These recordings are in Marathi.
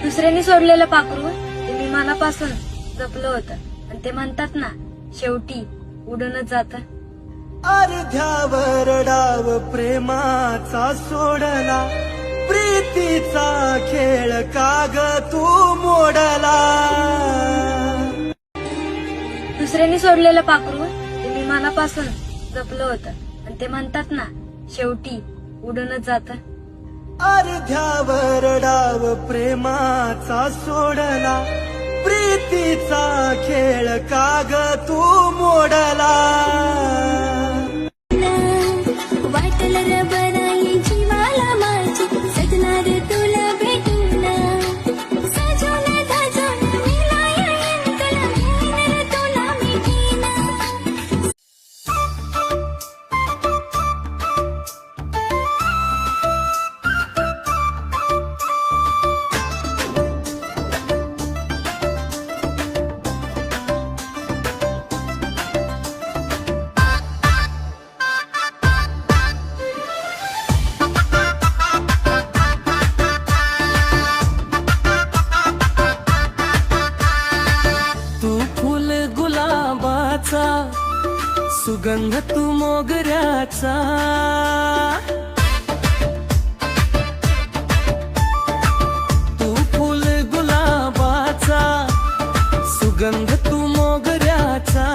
दुसऱ्यांनी सोडलेलं पाखरू ते मी मनापासून जपलं होतं आणि ते म्हणतात ना शेवटी उडूनच जात. अर्ध्यावर डाव प्रेमाचा सोडला, प्रीतीचा खेळ काग तू मोडला. दुसऱ्यांनी सोडलेलं पाखरू ते मी मनापासून जपलं होतं आणि ते म्हणतात ना शेवटी उडूनच जात. अर्ध्यावर डाव प्रेमाचा सोडला, प्रीतीचा खेळ काग तू मोडला. वाटल रबराई जीवाला माझी सजनार तुला भेटून सजून धजून मिलाया यंतला घेणार तुला मिठीन. तू फुल गुलाबाचा, सुगंध तू मोगऱ्याचा. तू फुल गुलाबाचा, सुगंध तू मोगऱ्याचा.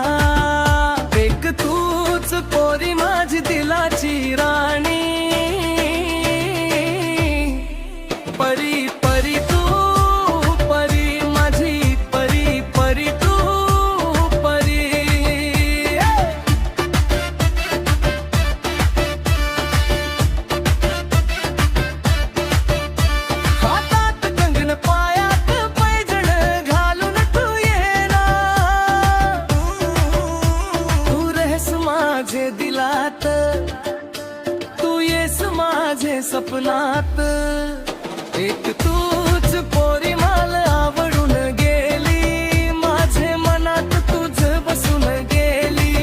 एक तूच पोरी माझी दिलाची राणी. परी परी तू परी माझी परी परी तू परी. हातात कंगन पायात पैजण घालून तू येना. तू रहेस माझे दिलात, तू येस माझे सपनात. एक तूच पोरी माल आवडून गेली, माझे मनात तुझ बसून गेली.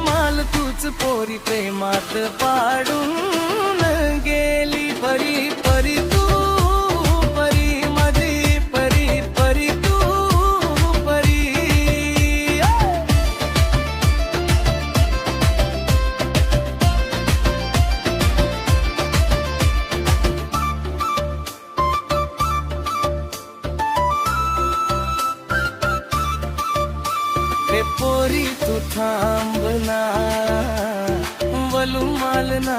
माल तूच पोरी प्रेमात पाडून गेली. परी परी तू परी माझी परी परी तू परी. हे पोरी तू थांबना, वलू मालना